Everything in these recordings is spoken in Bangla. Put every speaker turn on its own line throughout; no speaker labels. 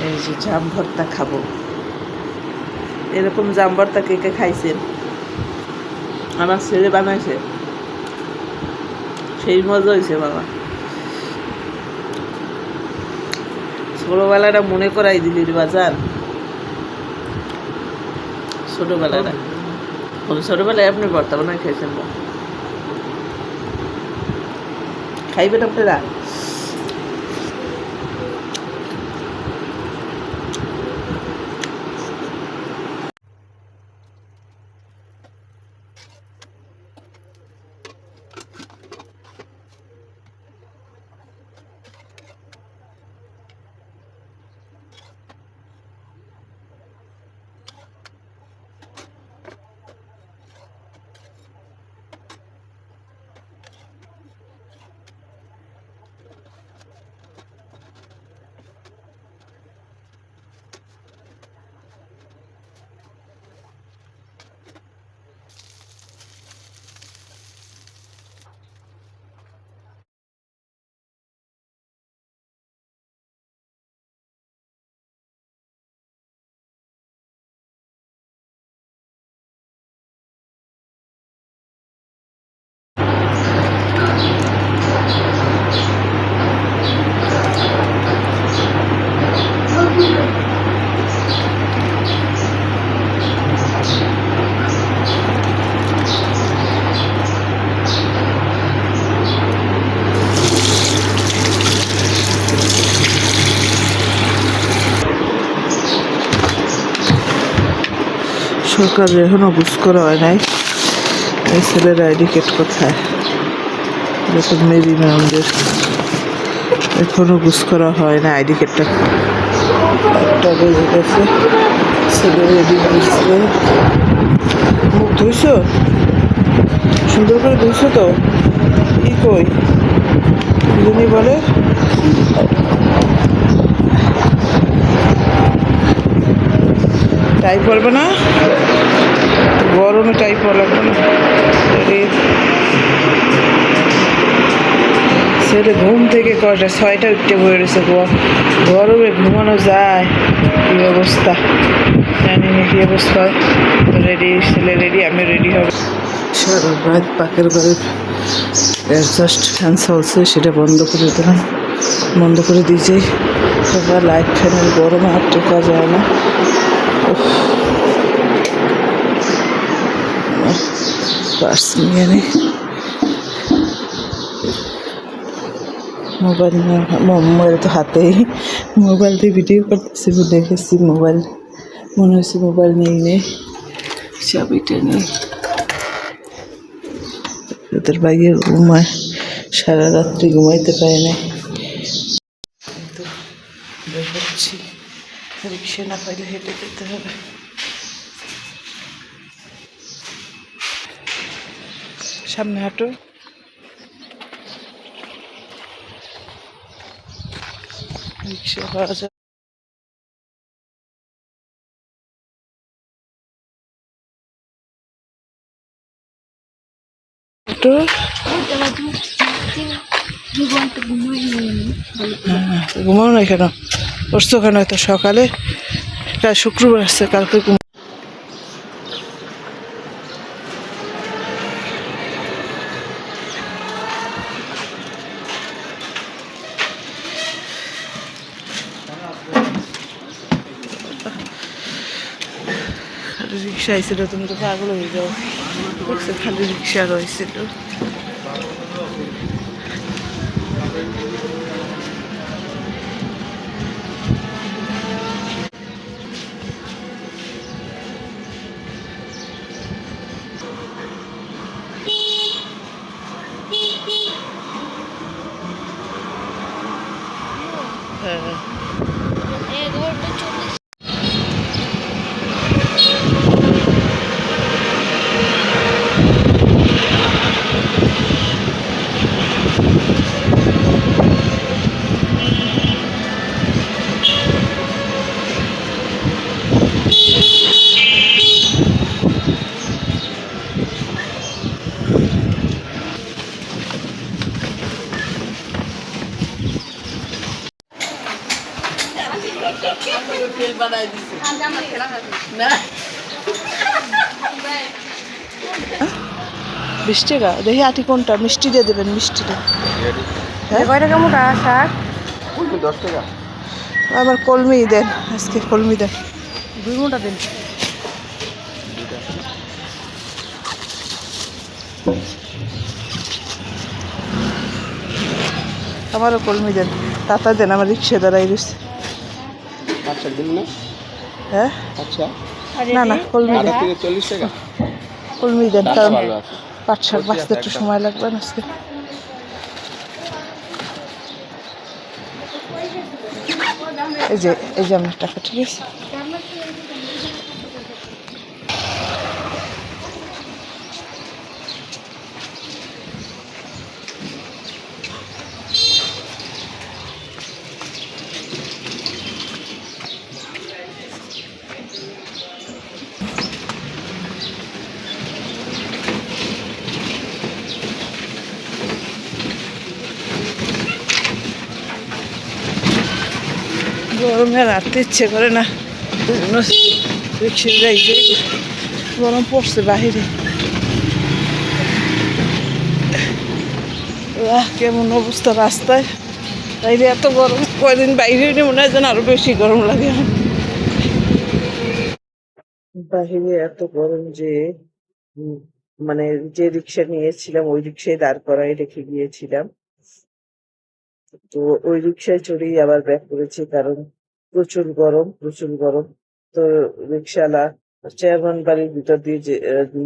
এই যে জাম ভর্তা খাবো। এরকম জাম ভর্তা কে কে খাইছেন? আমার ছেলে বানাইছে, সেই মজা হয়েছে বাবা। ছোটবেলাটা মনে করাই দিলি রে বাজার, ছোটবেলাটা। ছোটবেলায় আপনি ভর্তা বানাই খাইছেন না? খাইবেন আপনারা? সরকারের এখনো বুঝ করা হয় নাই এই ছেলের আইডি কার্ড কোথায়। যখন মেবি ম্যামদের এখনো বুঝ করা হয় না আইডি কার্ডটা। একটা বেজে গেছে, ছেলে রেডি হয়েছে। মুখ ধুইছ? সুন্দর করে ধুইছ তো? ই কই যিনি বলে টাই পরবে না, গরমে টাই পরা লাগবে না। ছেলে ঘুম থেকে কটা 6টা উঠতে বয়ে রয়েছে। গরমে ঘুমানো যায়? কী অবস্থা জানি না কী অবস্থা হয়। তো রেডি, ছেলে রেডি, আমি রেডি হব। সারা রাত পাকের বাড়ির অ্যাডজাস্ট ফ্যান চলছে, সেটা বন্ধ করে দিলাম। বন্ধ করে দিয়েছি। সবার লাইট ফ্যানের গরমে আর টেকা যায় না। পার্স নিয়ে নেই, মোবাইল তো হাতেই, মোবাইল দিয়ে ভিডিও করতেছি, দেখেছি মোবাইল, মনে হয়েছে মোবাইল নেই চাবিটা নেই। ওদের বাইরে ঘুমায়, সারা রাত্রি ঘুমাইতে পারে না। বেরোচ্ছি, রিক্সা না পাইলে হেঁটে যেতে হবে। সামনে হাঁটো। রিক্সা পাওয়া যায়। ঘুমাও না কেন? উঠছো কেন এত সকালে? কাল শুক্রবার আসছে, কালকে রিক্সা আইছিল, তুমি তো পাগল হয়ে যাও। খালি রিক্সা রয়েছিল। হ্যাঁ, মিষ্টিটা দেখি আটি কোনটা মিষ্টি দিয়ে দেবেন মিষ্টিটা
কয় টাকা মোটা শাক?
10 টাকা।
আবার কলমি দেন আজকে কলমি দেন
2 মোটা দিন।
আমারও কলমি দেন তাতা দেন আমার রিক্সা দাঁড়াই রয়েছে
আচ্ছা দিন না।
হ্যাঁ
আচ্ছা
না না কলমি
আধা
দেন
থেকে 40 টাকা।
কলমি দেন
দামটা
কারণ
ভালো আছে।
পাট শাক বাঁচতে একটু সময় লাগবে না আজকে এই যে আমার টাকা ঠিক আছে গরমে রাখতে ইচ্ছে করে না রিক্সায় যাই যে গরম পড়ছে বাহিরে কেমন অবস্থা রাস্তায় বাইরে এত গরম কয়দিন বাইরে মনে হয় যেন আরো বেশি গরম লাগে বাহিরে এত গরম যে উম, মানে যে রিক্সা নিয়েছিলাম ওই রিক্সায় দাঁড় করাই রেখে গিয়েছিলাম তো ওই রিক্সায় চড়েই আবার ব্যাক করেছি কারণ প্রচুর গরম তো রিক্সাওয়ালা চেয়ারম্যান বাড়ির ভিতর দিয়ে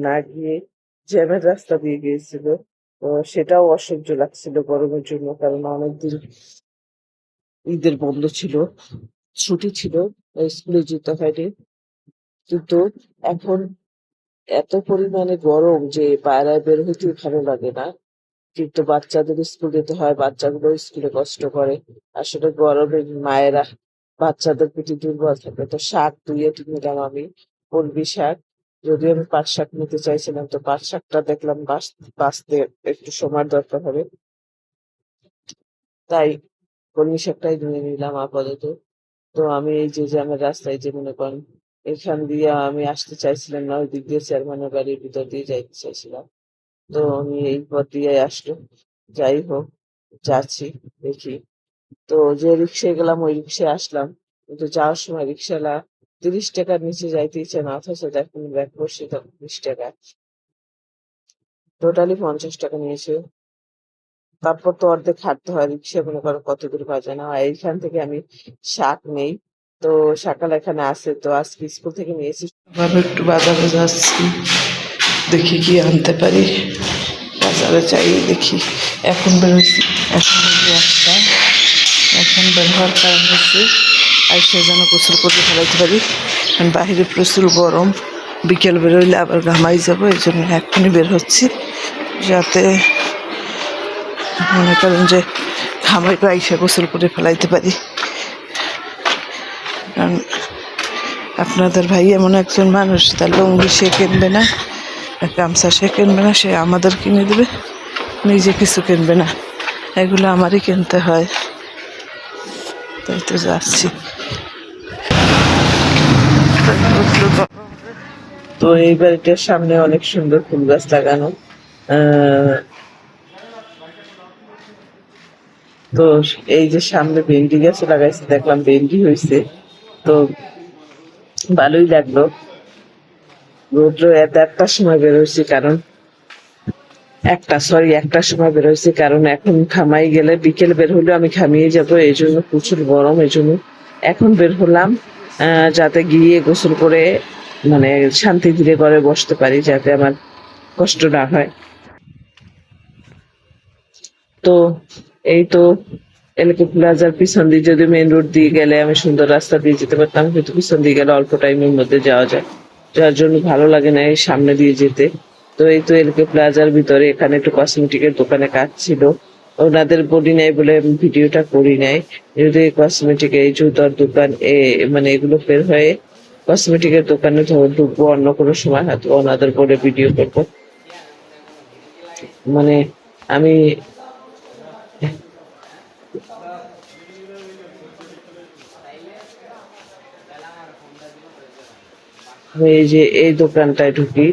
না গিয়ে জ্যামের রাস্তা দিয়ে গিয়েছিল তো সেটাও অসহ্য লাগছিল গরমের জন্য কারণ অনেকদিন ঈদের বন্ধ ছিল ছুটি ছিল স্কুলে যেতে হয়নি কিন্তু এখন এত পরিমাণে গরম যে বাইরে বের হইতে ভালো লাগে না কিন্তু বাচ্চাদের স্কুল যেতে হয় বাচ্চাগুলো স্কুলে কষ্ট করে আসলে গরমে মায়েরা বাচ্চাদের প্রতি দুর্বল থাকে তো শাক ধুয়ে নিলাম আমি কলমি শাক যদিও আমি পাট শাক নিতে চাইছিলাম তো পাট শাকটা দেখলাম বাঁচতে একটু সময় দরকার হবে তাই কলমি শাকটাই নিয়ে নিলাম আপাতত তো আমি এই যে আমার রাস্তায় যে মনে করেন এখান দিয়ে আমি আসতে চাইছিলাম না ওই দিক দিয়ে চেয়ারম্যানের বাড়ির ভিতর দিয়ে যাইতে চাইছিলাম তো আমি এই পথ দিয়ে আসলো যাই হোক যাচ্ছি দেখি তো যে রিক্সায় গেলাম ওই রিক্সায় আসলাম কিন্তু যাওয়ার সময় রিক্সাওয়ালা 30 টাকার নিচে যাইতে ইচ্ছে না অথচ দেখুন ব্যাক করছে 30 টাকা টোটালি 50 টাকা নিয়েছে তারপর তো অর্ধেক হাঁটতে হয় রিক্সা মনে করো কত দূর বাজে না আর এইখান থেকে আমি শাক নেই তো সকাল এখানে আছে তো আজকে স্কুল থেকে নিয়েছি আবার একটু বাজারে যাচ্ছি দেখি কি আনতে পারি বাজারে যাই দেখি এখন বেরোচ্ছি এখন বেরোয় একটা এখন বের হওয়ার কারণ হচ্ছে আইসা যেন গোসল করতে ফেলাইতে পারি কারণ বাহিরে প্রচুর গরম বিকেল বেরোইলে আবার ঘামাই যাবো এই জন্য এখনই বের হচ্ছি যাতে মনে করেন যে ঘামাইটা আইসা গোসল করে ফেলাইতে পারি কারণ আপনাদের ভাই এমন একজন মানুষ তার লুঙ্গি সে কিনবে না গামছা সে কিনবে না সে আমাদের কিনে দেবে নিজে কিছু কিনবে না এগুলো আমারই কিনতে হয় তাই তো যাচ্ছি তো এই বাড়িটার সামনে অনেক সুন্দর ফুল গাছ লাগানো তো এই যে সামনে ভেন্ডি গাছ লাগাইছে দেখলাম ভেন্ডি হয়েছে তো ভালোই লাগলো রৌদ্র একটার সময় বেরোইছি কারণ একটার সময় বেরোইছি কারণ এখন ঘামাই গেলে বিকেল বের হলেও আমি ঘামিয়ে যাবো এই জন্য প্রচুর গরম এই জন্য এখন বের হলাম যাতে গিয়ে গোসল করে মানে শান্তি ধীরে করে বসতে পারি যাতে আমার কষ্ট না হয় তো এই তো এলাকা প্লাজার পিছন দিয়ে যদি মেইন রোড দিয়ে গেলে আমি সুন্দর রাস্তা দিয়ে যেতে পারতাম কিন্তু পিছন দিয়ে গেলে অল্প টাইমের মধ্যে যাওয়া যায় যার জন্য ভালো লাগে না এই সামনে দিয়ে যেতে তো এই তো এলাকা প্লাজার ভিতরে এখানে একটু কসমেটিকের দোকানে কাজ ছিল ওনাদের বলি নাই বলে ভিডিওটা করি নাই যদি কসমেটিক এই জুতার দোকান মানে এগুলো বের হয়ে কসমেটিকের দোকানে ঢুকবো অন্য কোনো সময় হয়তো ওনাদের বলে ভিডিও করবো মানে আমি আমি এই যে এই দোকানটায় ঢুকি,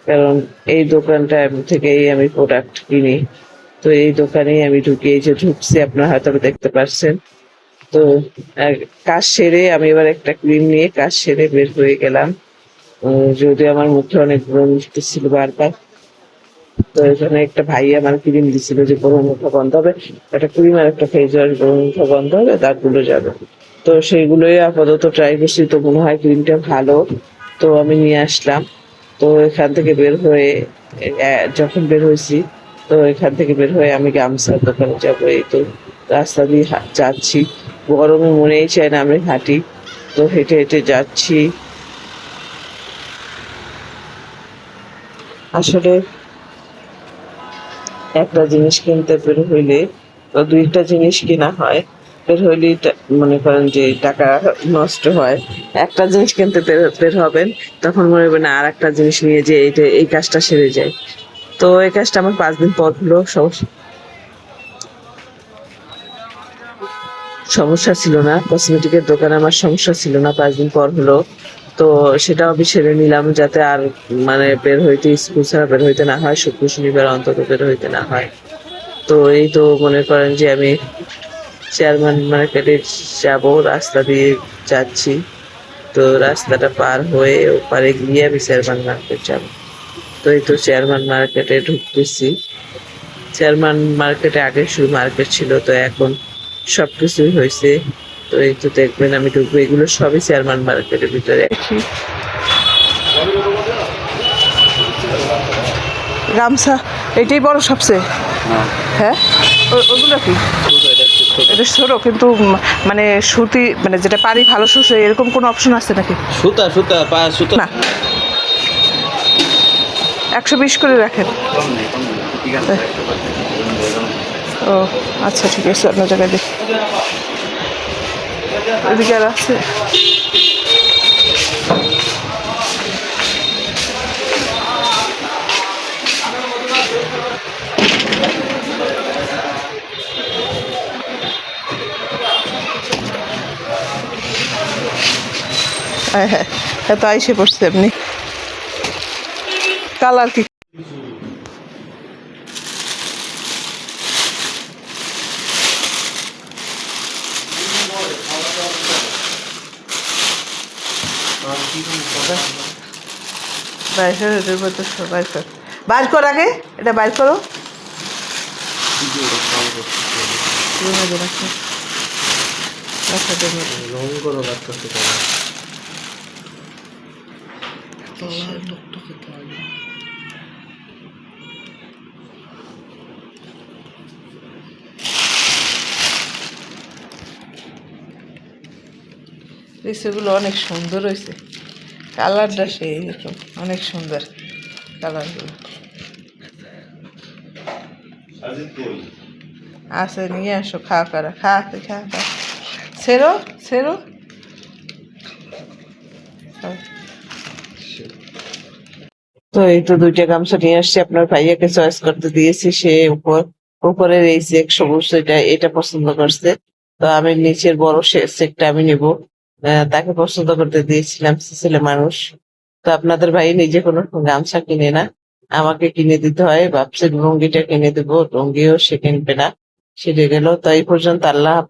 কারণ এই দোকানটা থেকেই আমি প্রোডাক্ট কিনি। তো এই দোকানেই আমি ঢুকি, এই যে ঢুকছি আপনারা হয়তো দেখতে পাচ্ছেন। তো আহ, কাজ সেরে আমি এবার একটা ক্রিম নিয়ে কাজ সেরে বের হয়ে গেলাম। যদিও আমার মুখে অনেক ব্রণ ছিল বারবার। তো এখানে একটা ভাই আমার ক্রিম দিছিল যে গরম মুখে বন্ধ হবে, একটা ক্রিম আর একটা ফেস ওয়াশ, গরম মুখে বন্ধ হবে, দাঁতগুলো যাবে। তো সেইগুলোই আপাতত ট্রাই করছি, তো মনে হয় ক্রিমটা ভালো। তো আমি নিয়ে আসলাম। তো এখান থেকে বের হয়ে যখন বের হয়েছি, তো এখান থেকে বের হয়ে আমি গামছার দোকানে যাবো। এই তো রাস্তা দিয়ে যাচ্ছি, গরমে মনেই চায় না আমি হাঁটি। তো হেঁটে হেঁটে যাচ্ছি। আসলে একটা জিনিস কিনতে বের হইলে তো দুইটা জিনিস কিনা হয়। বের হইলে মনে করেন যে টাকা নষ্ট হয়। একটা জিনিস কিনতে বের হবেন, তখন মনে হবে না আর একটা জিনিস নিয়ে যে এইটা এই কাজটা সেরে যায়। তো এই কাজটা আমার 5 দিন পর হলো। সমস্যা ছিল না, কসমেটিকের দোকানে আমার সমস্যা ছিল না, 5 দিন পর হলো। তো সেটাও আমি সেরে নিলাম, যাতে আর মানে বের হইতে, স্কুল ছাড়া বের হইতে না হয়, শুক্র শনিবার অন্তত বের হইতে না হয়। তো এই তো মনে করেন যে আমি চেয়ারম্যান মার্কেটে যাব, রাস্তা দিয়ে যাচ্ছি। তো রাস্তাটা পার হয়ে ওপারে গিয়ে আমি চেয়ারম্যান মার্কেট যাব। তো এই তো চেয়ারম্যান মার্কেটে ঢুকতেছি। চেয়ারম্যান মার্কেটে আগে শুধু মার্কেট ছিল, তো এখন সবকিছুই হয়েছে। তো এই তো দেখবেন আমি ঢুকবো, এগুলো সবই চেয়ারম্যান মার্কেটের ভিতরে। গামছা এটাই বড় সবচেয়ে, হ্যাঁ ওগুলো কি এটা ছোট, কিন্তু মানে সুতি, মানে যেটা পারি ভালো শুষে, এরকম কোনো অপশন আছে নাকি?
সুতা সুতা পা সুতা
না, 120 করে রাখেন।
ঠিক আছে।
ও আচ্ছা, ঠিক আছে, অন্য জায়গায় দেখি। এদিকে আর আছে? হ্যাঁ হ্যাঁ হ্যাঁ, তো আইসে পড়ছে এমনি। কালার কি? বাইর কর আগে, এটা বাইর করো।
রং করো বাদ করতে পারো।
সেগুলো অনেক সুন্দর হয়েছে, কালারটা সেই রকম অনেক সুন্দর কালারগুলো আছে। নিয়ে আসো, খাওয়া করা, খাওয়াতে খাওয়া সেরো সেরো। তো এই তো দুইটা গামছা নিয়ে আসছি, আপনার ভাইয়াকে চয়েস করতে দিয়েছি। সে উপরের এই চেক সবুজ, এটা পছন্দ করছে। তো আমি নিচের বড় চেকটা আমি নিব। তাকে পছন্দ করতে দিয়েছিলাম, ছেলে মানুষ। তো আপনাদের ভাই নিজে কোনো গামছা কিনে না, আমাকে কিনে দিতে হয়। ভাবছি লুঙ্গিটা কিনে দেবো, লুঙ্গিও সে কিনবে না, সেরে গেল। তো এই পর্যন্ত, আল্লাহ।